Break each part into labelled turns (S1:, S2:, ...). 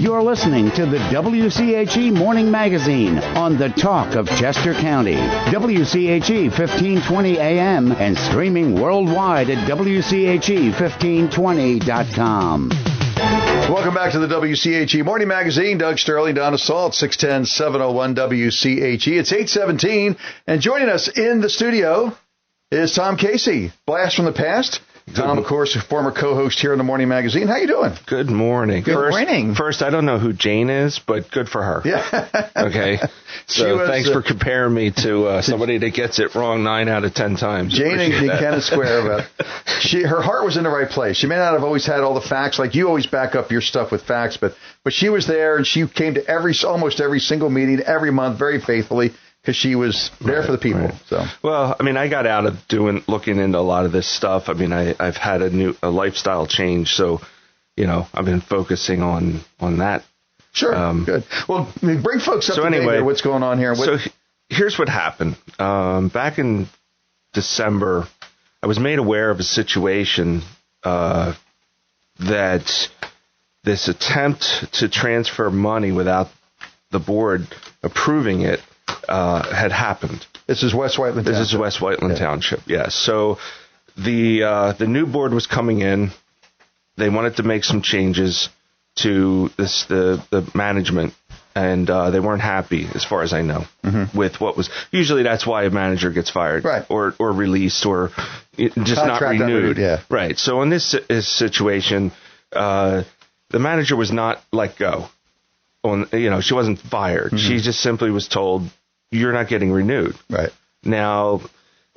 S1: You're listening to the WCHE Morning Magazine on the talk of Chester County. WCHE 1520 AM and streaming worldwide at WCHE1520.com.
S2: Welcome back to the WCHE Morning Magazine. Doug Sterling, Donna Salt, 610-701 WCHE. It's 8:17, and joining us in the studio is Tom Casey. Blast from the past. Tom, of course, former co-host here in the Morning Magazine. How you doing?
S3: Good morning.
S2: Good morning.
S3: First, I don't know who Jane is, but good for her.
S2: Yeah.
S3: Okay. So thanks for comparing me to somebody that gets it wrong 9 out of 10 times.
S2: Jane and Kenneth Square. But her heart was in the right place. She may not have always had all the facts. Like you always back up your stuff with facts, but she was there, and she came to almost every single meeting every month very faithfully, because she was there for the people. Right. So,
S3: well, I mean, I got out of looking into a lot of this stuff. I mean, I've had a lifestyle change, so I've been focusing on that.
S2: Sure, good. Well, bring folks up to date what's going on here.
S3: So here's what happened. Back in December, I was made aware of a situation that this attempt to transfer money without the board approving it had happened.
S2: This is West Whiteland Township.
S3: This is West Whiteland Township, yes. So the new board was coming in. They wanted to make some changes to the management, and they weren't happy, as far as I know, with what was. Usually that's why a manager gets fired,
S2: right,
S3: or released, or just not renewed.
S2: Yeah.
S3: Right. So in this situation, the manager was not let go. She wasn't fired. Mm-hmm. She just simply was told, you're not getting renewed.
S2: Right.
S3: Now,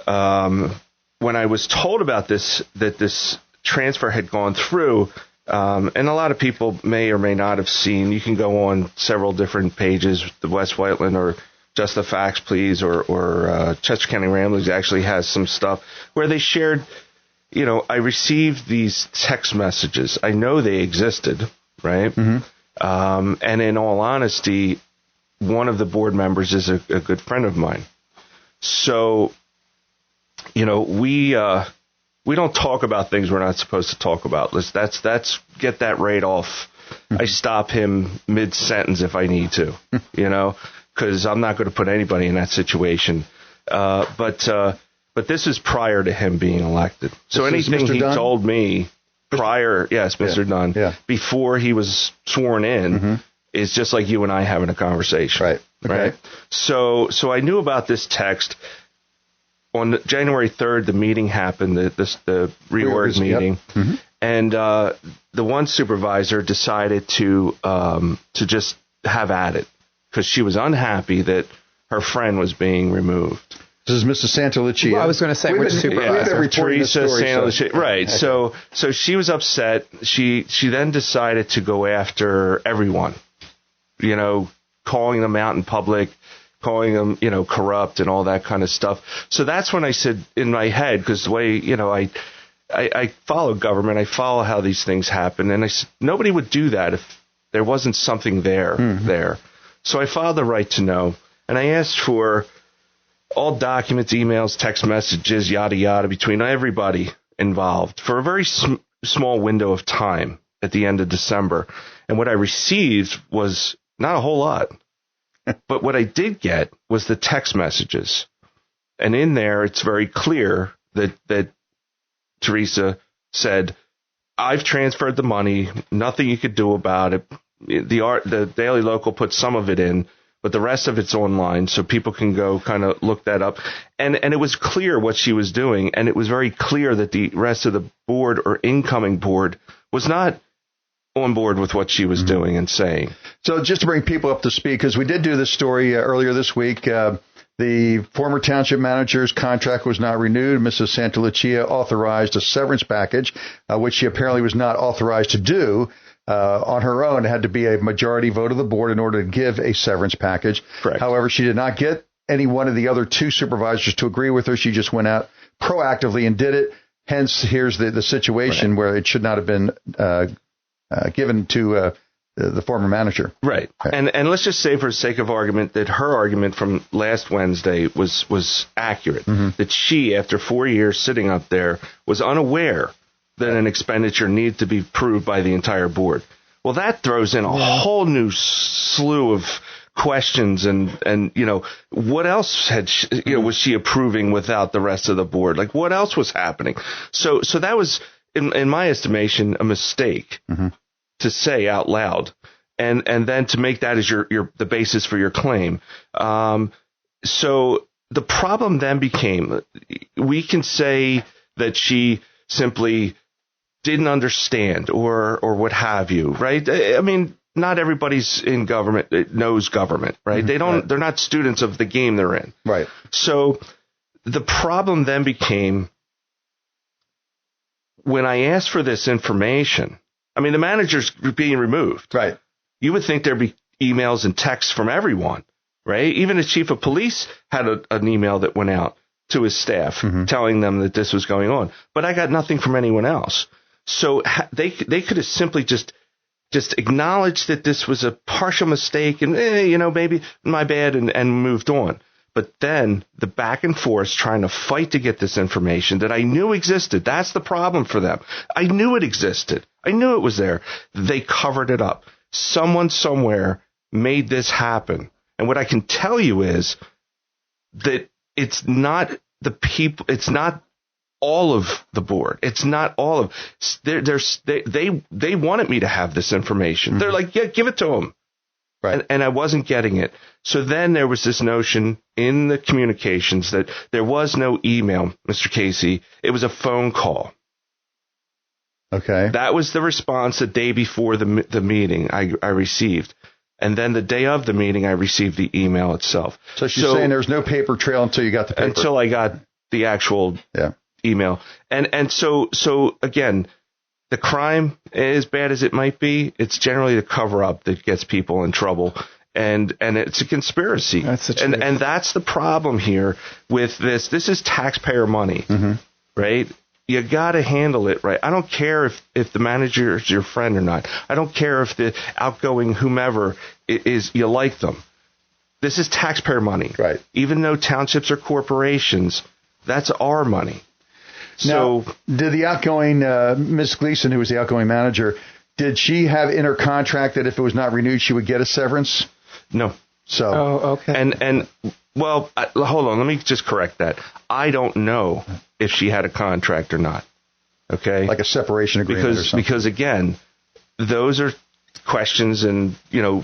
S3: when I was told about this, that this transfer had gone through, and a lot of people may or may not have seen, you can go on several different pages, the West Whiteland or Just the Facts, Please, or Chester County Ramblings actually has some stuff where they shared, I received these text messages. I know they existed, right? Mm-hmm. And in all honesty, one of the board members is a good friend of mine. So, we don't talk about things we're not supposed to talk about. That's get that right off. I stop him mid-sentence if I need to, because I'm not going to put anybody in that situation. But this is prior to him being elected. So anything he told me prior, yes, Mr. Dunn, before he was sworn in, is just like you and I having a conversation.
S2: Right. Okay.
S3: Right. So I knew about this text. On January 3rd, the meeting happened, the reorg meeting, and the one supervisor decided to just have at it because she was unhappy that her friend was being removed.
S2: This is Mrs. Santalucia.
S4: Well, I was going to say, which supervisor?
S3: Teresa Santalucia. Right. Okay. So she was upset. She then decided to go after everyone, calling them out in public, calling them, corrupt and all that kind of stuff. So that's when I said in my head, because the way, I follow government, I follow how these things happen. And I said, nobody would do that if there wasn't something there. So I filed the right to know. And I asked for all documents, emails, text messages, yada, yada, between everybody involved for a very small window of time at the end of December. And what I received was not a whole lot. But what I did get was the text messages. And in there, it's very clear that Teresa said, I've transferred the money, nothing you could do about it. The Daily Local put some of it in, but the rest of it's online, so people can go kind of look that up. And it was clear what she was doing, and it was very clear that the rest of the board or incoming board was not on board with what she was doing and saying.
S2: So just to bring people up to speed, because we did do this story earlier this week, the former township manager's contract was not renewed. Mrs. Santalucia authorized a severance package, which she apparently was not authorized to do. On her own. It had to be a majority vote of the board in order to give a severance package.
S3: Correct.
S2: However, she did not get any one of the other two supervisors to agree with her. She just went out proactively and did it. Hence, here's the situation where it should not have been given to the former manager.
S3: Right. And let's just say for the sake of argument that her argument from last Wednesday was accurate, that she, after 4 years sitting up there, was unaware that an expenditure needed to be approved by the entire board. Well, that throws in a whole new slew of questions and what else was she approving without the rest of the board? Like, what else was happening? So that was, in my estimation, a mistake to say out loud, and then to make that as the basis for your claim. So the problem then became, we can say that she simply didn't understand or what have you, right? I mean, not everybody's in government knows government, right? They're not students of the game they're in.
S2: Right.
S3: So the problem then became, when I asked for this information, I mean, the manager's being removed.
S2: Right.
S3: You would think there'd be emails and texts from everyone, right? Even the chief of police had an email that went out to his staff telling them that this was going on. But I got nothing from anyone else. So they could have simply just acknowledged that this was a partial mistake and, maybe my bad and moved on. But then the back and forth trying to fight to get this information that I knew existed, that's the problem for them. I knew it existed. I knew it was there. They covered it up. Someone somewhere made this happen. And what I can tell you is that it's not the people, it's not all of the board. It's not all of they wanted me to have this information. They're like, yeah, give it to them.
S2: Right.
S3: And I wasn't getting it. So then there was this notion in the communications that there was no email, Mr. Casey. It was a phone call.
S2: Okay.
S3: That was the response the day before the meeting I received. And then the day of the meeting, I received the email itself.
S2: So she's saying there's no paper trail until you got the paper.
S3: Until I got the actual email. And so again, the crime, as bad as it might be, it's generally the cover-up that gets people in trouble. And it's a conspiracy.
S4: That's the truth.
S3: And that's the problem here with this. This is taxpayer money, right? You got to handle it right. I don't care if the manager is your friend or not. I don't care if the outgoing whomever is you like them. This is taxpayer money.
S2: Right.
S3: Even though townships are corporations, that's our money.
S2: Now, did the outgoing Ms. Gleason, who was the outgoing manager, did she have in her contract that if it was not renewed, she would get a severance?
S3: No.
S2: So.
S4: Oh, okay.
S3: And well, hold on. Let me just correct that. I don't know if she had a contract or not. Okay.
S2: Like a separation agreement or something.
S3: Because again, those are questions and,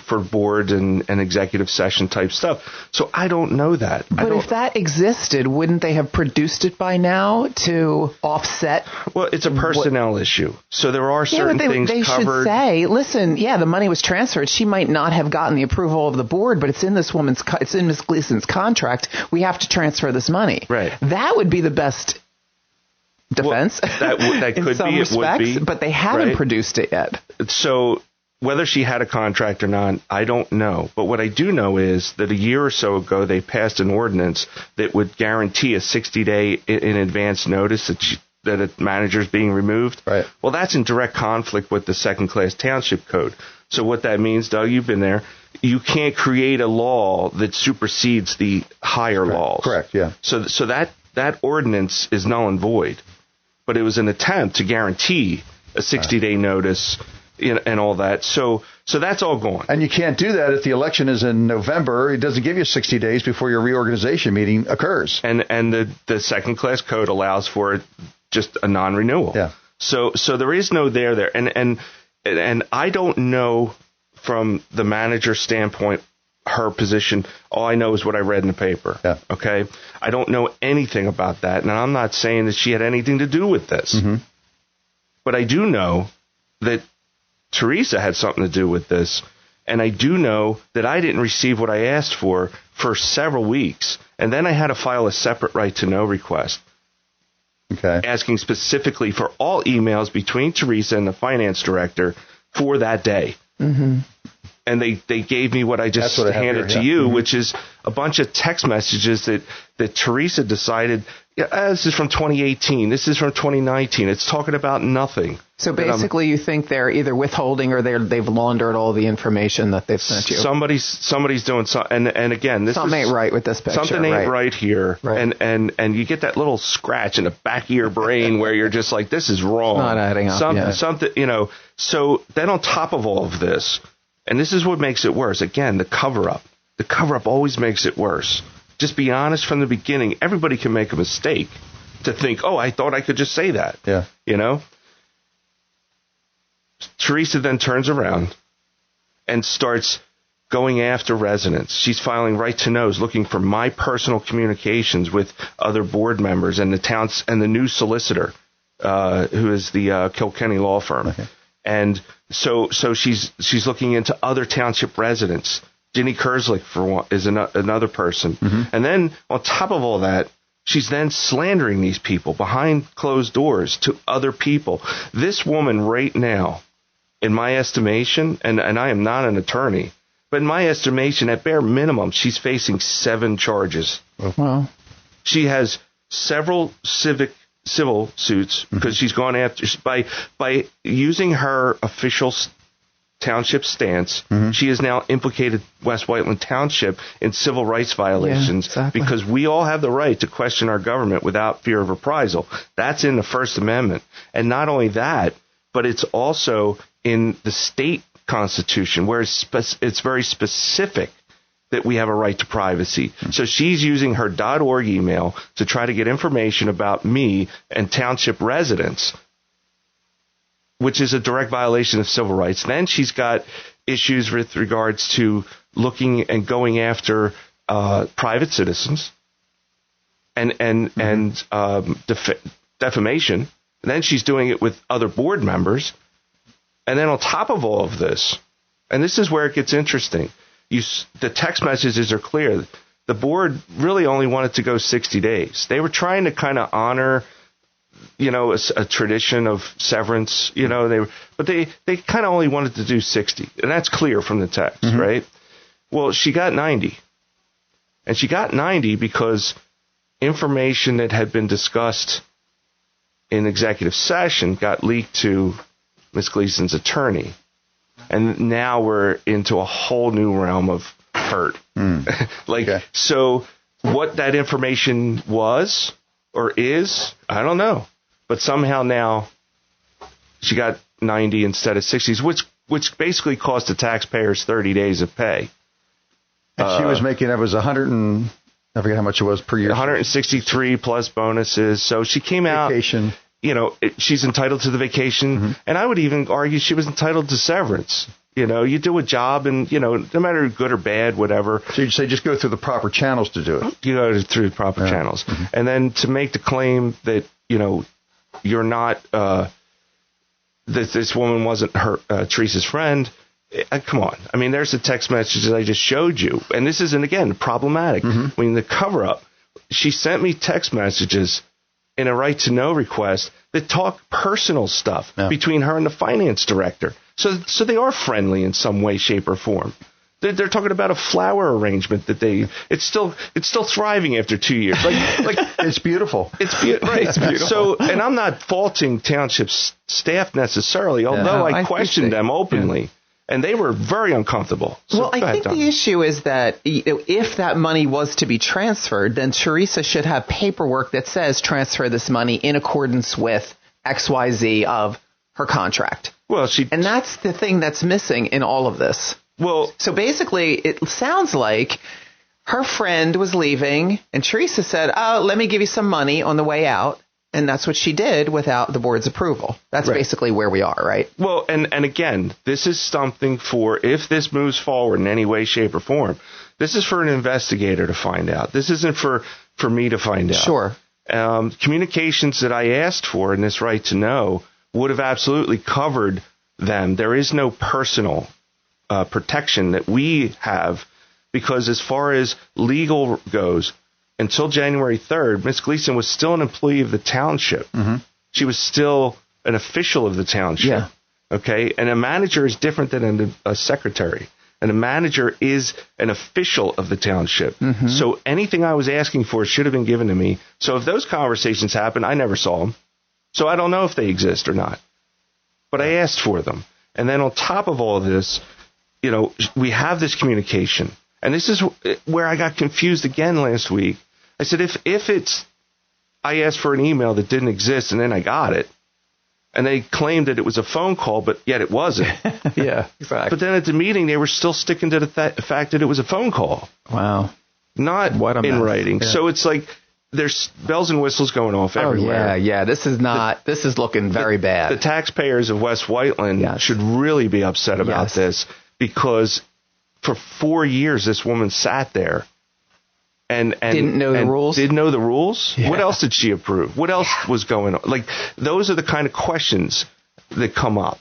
S3: for board and executive session type stuff. So I don't know that.
S4: But if that existed, wouldn't they have produced it by now to offset?
S3: Well, it's a personnel issue. So there are certain things
S4: they
S3: covered.
S4: Should say, listen, the money was transferred. She might not have gotten the approval of the board, but it's in it's in Ms. Gleason's contract. We have to transfer this money.
S3: Right.
S4: That would be the best defense.
S3: Well, that could
S4: in some
S3: be.
S4: respects,
S3: it would be.
S4: But they haven't produced it yet.
S3: So whether she had a contract or not, I don't know. But what I do know is that a year or so ago, they passed an ordinance that would guarantee a 60-day in advance notice that a manager is being removed.
S2: Right.
S3: Well, that's in direct conflict with the second-class township code. So what that means, Doug, you've been there, you can't create a law that supersedes the higher laws.
S2: Correct, yeah.
S3: So that ordinance is null and void. But it was an attempt to guarantee a 60-day notice and all that. So that's all gone.
S2: And you can't do that if the election is in November. It doesn't give you 60 days before your reorganization meeting occurs.
S3: And the second class code allows for it just a non-renewal.
S2: Yeah.
S3: So there is no there. And I don't know from the manager's standpoint her position. All I know is what I read in the paper.
S2: Yeah.
S3: Okay. I don't know anything about that. And I'm not saying that she had anything to do with this. But I do know that Teresa had something to do with this, and I do know that I didn't receive what I asked for several weeks, and then I had to file a separate right to know request, asking specifically for all emails between Teresa and the finance director for that day. and they gave me what I just handed to you, which is a bunch of text messages that Teresa decided, this is from 2018, this is from 2019, it's talking about nothing.
S4: So basically you think they're either withholding or they've laundered all the information that they've sent you.
S3: Somebody's doing something, and again,
S4: something ain't right with this picture.
S3: Something ain't right here,
S4: right.
S3: And you get that little scratch in the back of your brain where you're just like, this is wrong.
S4: Not adding up.
S3: Something, So then on top of all of this, and this is what makes it worse. Again, the cover-up. The cover-up always makes it worse. Just be honest from the beginning. Everybody can make a mistake to think, I thought I could just say that.
S2: Yeah.
S3: Teresa then turns around and starts going after residents. She's filing right-to-knows, looking for my personal communications with other board members and the new solicitor, who is the Kilkenny law firm.
S2: Okay.
S3: And so she's looking into other township residents. Ginny Kerslick is another person. Mm-hmm. And then on top of all that, she's then slandering these people behind closed doors to other people. This woman right now, in my estimation, and I am not an attorney, but in my estimation, at bare minimum, she's facing 7 charges.
S4: Well,
S3: she has several civil suits because she's gone after by using her official township stance. Mm-hmm. She has now implicated West Whiteland Township in civil rights violations because we all have the right to question our government without fear of reprisal. That's in the First Amendment. And not only that, but it's also in the state constitution where it's very specific that we have a right to privacy. Mm-hmm. So she's using her .org email to try to get information about me and township residents, which is a direct violation of civil rights. Then she's got issues with regards to looking and going after private citizens and defamation. And then she's doing it with other board members. And then on top of all of this, and this is where it gets interesting, the text messages are clear. The board really only wanted to go 60 days. They were trying to kind of honor, a tradition of severance, but they kind of only wanted to do 60. And that's clear from the text, mm-hmm. right? Well, she got 90. And she got 90 because information that had been discussed in executive session got leaked to Ms. Gleason's attorney. And now we're into a whole new realm of hurt. So what that information was or is, I don't know. But somehow now she got 90 instead of 60s, which basically cost the taxpayers 30 days of pay.
S2: And she was making, it was I forget how much it was per year.
S3: 163 plus bonuses. So she came out.
S2: Vacation.
S3: She's entitled to the vacation. Mm-hmm. And I would even argue she was entitled to severance. You do a job and, no matter good or bad, whatever. So
S2: you'd say just go through the proper channels to do it.
S3: You go through the proper channels. Mm-hmm. And then to make the claim that, you're not, that this woman wasn't Teresa's friend. Come on. I mean, there's the text messages I just showed you. And this isn't, again, problematic. Mm-hmm. I mean, the cover-up, she sent me text messages in a right-to-know request that talk personal stuff between her and the finance director. So they are friendly in some way, shape, or form. They're talking about a flower arrangement that it's still thriving after 2 years. Like
S2: it's beautiful.
S3: It's beautiful. So, and I'm not faulting township staff necessarily, although I questioned them openly. Yeah. And they were very uncomfortable. So
S4: I think the issue is that if that money was to be transferred, then Teresa should have paperwork that says transfer this money in accordance with XYZ of her contract.
S3: Well,
S4: and that's the thing that's missing in all of this.
S3: Well,
S4: so basically, it sounds like her friend was leaving, and Teresa said, "Oh, let me give you some money on the way out." And that's what she did without the board's approval. That's basically where we are, right?
S3: Well, and again, this is something for, if this moves forward in any way, shape, or form, this is for an investigator to find out. This isn't for me to find out.
S4: Sure.
S3: Communications that I asked for in this right to know would have absolutely covered them. There is no personal protection that we have because as far as legal goes, until January 3rd, Ms. Gleason was still an employee of the township. Mm-hmm. She was still an official of the township.
S4: Yeah.
S3: Okay? And a manager is different than a secretary. And the manager is an official of the township. So anything I was asking for should have been given to me. So if those conversations happen, I never saw them. So I don't know if they exist or not. But I asked for them. And then on top of all of this, we have this communication. And this is where I got confused again last week. I said, if I asked for an email that didn't exist and then I got it, and they claimed that it was a phone call, but yet it wasn't.
S4: Yeah, exactly.
S3: But then at the meeting, they were still sticking to the fact that it was a phone call.
S4: Wow.
S3: Not in writing. Yeah. So it's like there's bells and whistles going off everywhere.
S4: Oh, yeah. This is looking very bad.
S3: The taxpayers of West Whiteland should really be upset about this, because for 4 years, this woman sat there and
S4: didn't know the rules.
S3: Didn't know the rules.
S4: Yeah.
S3: What else did she approve? What else was going on? Like, those are the kind of questions that come up.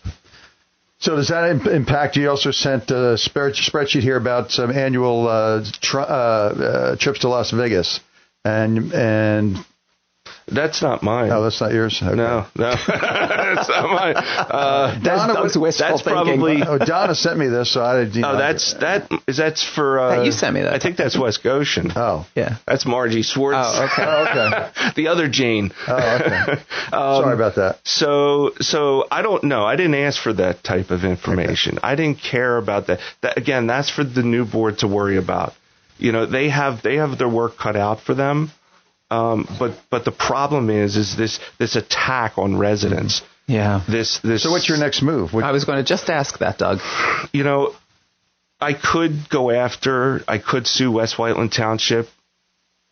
S2: So does that impact? You also sent a spreadsheet here about some annual trips to Las Vegas, and
S3: that's not mine.
S2: Oh, that's not yours? Okay.
S3: No, that's not mine.
S4: That's
S3: probably.
S2: Donna sent me this, so I didn't.
S3: That's for.
S4: You sent me that.
S3: I think that's West Goshen.
S2: Oh,
S4: yeah.
S3: That's Margie Swartz.
S4: Oh, okay.
S2: Okay.
S3: The other Jane.
S2: Oh, okay. Sorry about that.
S3: So I don't know. I didn't ask for that type of information. Okay. I didn't care about that. Again, that's for the new board to worry about. They have their work cut out for them. But the problem is this attack on residents.
S4: Yeah.
S3: This.
S2: So what's your next move?
S4: I was going to just ask that, Doug.
S3: I could sue West Whiteland Township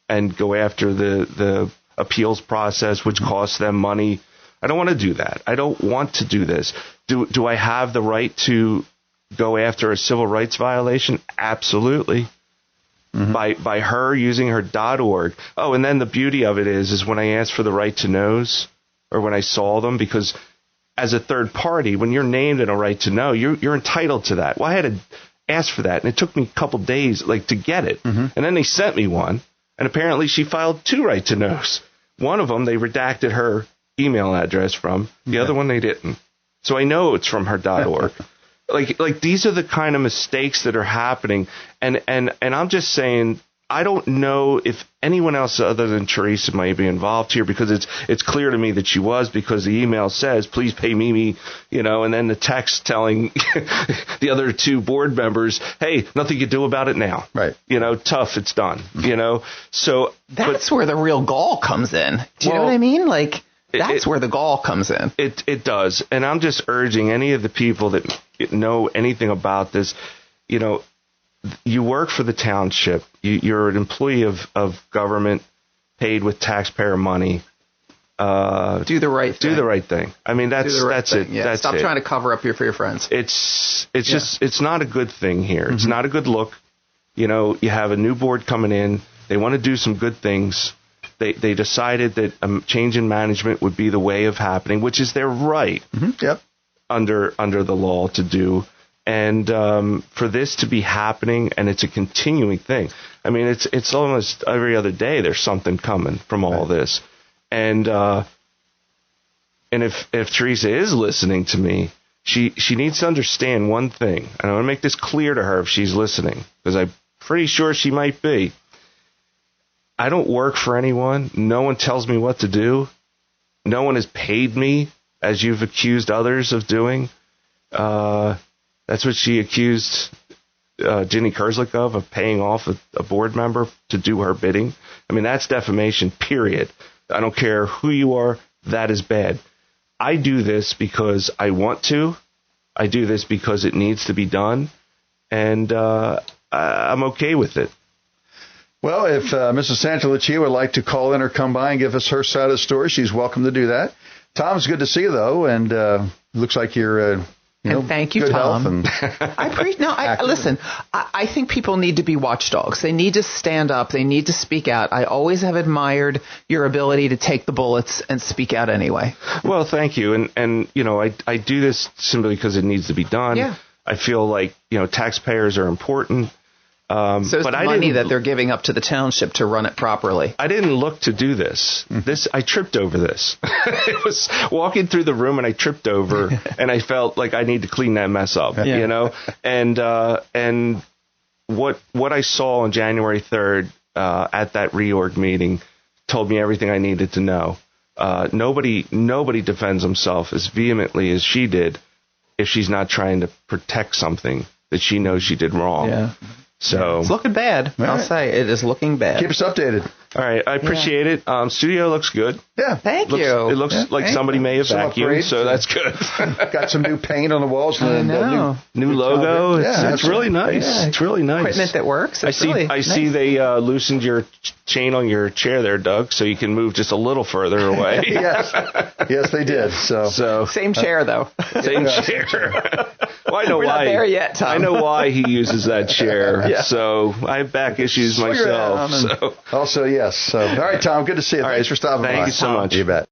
S3: and go after the appeals process, which costs them money. I don't want to do that. I don't want to do this. Do I have the right to go after a civil rights violation? Absolutely. Mm-hmm. By her using her .org. Oh, and then the beauty of it is when I asked for the right to knows, or when I saw them, because as a third party, when you're named in a right to know, you're entitled to that. Well, I had to ask for that, and it took me a couple days to get it. Mm-hmm. And then they sent me one, and apparently she filed 2 right to knows. One of them they redacted her email address from. The other one they didn't. So I know it's from her .org. Like these are the kind of mistakes that are happening, and I'm just saying, I don't know if anyone else other than Teresa might be involved here, because it's clear to me that she was, because the email says, please pay me, and then the text telling the other 2 board members, hey, nothing you do about it now.
S2: Right.
S3: Tough, it's done. So
S4: that's where the real gall comes in. Do you know what I mean? That's where the gall comes in.
S3: It does. And I'm just urging any of the people that know anything about this, you work for the township. You're an employee of government paid with taxpayer money.
S4: Do the right thing.
S3: Do the right thing. I mean, that's it.
S4: Yeah.
S3: That's
S4: Stop trying to cover up for your friends.
S3: It's just, it's not a good thing here. Mm-hmm. It's not a good look. You have a new board coming in. They want to do some good things. They decided that a change in management would be the way of happening, which is their right.
S2: Mm-hmm. Yep.
S3: Under the law to do. And for this to be happening, and it's a continuing thing. I mean, it's almost every other day there's something coming from all this. And if Teresa is listening to me, she needs to understand one thing. And I want to make this clear to her if she's listening, because I'm pretty sure she might be. I don't work for anyone. No one tells me what to do. No one has paid me, as you've accused others of doing. That's what she accused Ginny Kerslick of paying off a board member to do her bidding. I mean, that's defamation, period. I don't care who you are. That is bad. I do this because I want to. I do this because it needs to be done. And I'm okay with it.
S2: Well, if Mrs. Santalucia would like to call in or come by and give us her side of the story, she's welcome to do that. Tom, it's good to see you, though, and looks like you're
S4: and thank you,
S2: good
S4: Tom.
S2: Health
S4: Listen, I think people need to be watchdogs. They need to stand up. They need to speak out. I always have admired your ability to take the bullets and speak out anyway.
S3: Well, thank you. And I do this simply because it needs to be done.
S4: Yeah.
S3: I feel like, taxpayers are important.
S4: So it's
S3: but
S4: the money that they're giving up to the township to run it properly.
S3: I didn't look to do this. I tripped over this. It was walking through the room and I tripped over and I felt like I need to clean that mess up, you know? And what I saw on January 3rd at that reorg meeting told me everything I needed to know. Nobody defends himself as vehemently as she did if she's not trying to protect something that she knows she did wrong.
S4: Yeah.
S3: So
S4: it's looking bad. I'll say it is looking bad.
S2: Keep us updated.
S3: All right, I appreciate it. Studio looks good.
S2: Yeah.
S4: Thank you.
S3: It looks like somebody may have vacuumed, so that's good.
S2: Got some new paint on the walls.
S4: I know.
S3: New logo.
S2: Yeah,
S3: it's really nice.
S4: Yeah.
S3: It's really nice.
S4: Equipment that works.
S3: I see they loosened your chain on your chair there, Doug, so you can move just a little further away.
S2: yes, they did. So
S4: same chair though.
S3: Same chair. Well, I know
S4: We're
S3: why.
S4: not there yet, Tom.
S3: I know why he uses that chair. So I have back issues myself. So.
S2: Also, yes. So, all right, Tom, good to see you. Thanks for stopping by.
S3: Thank you so much.
S2: You bet.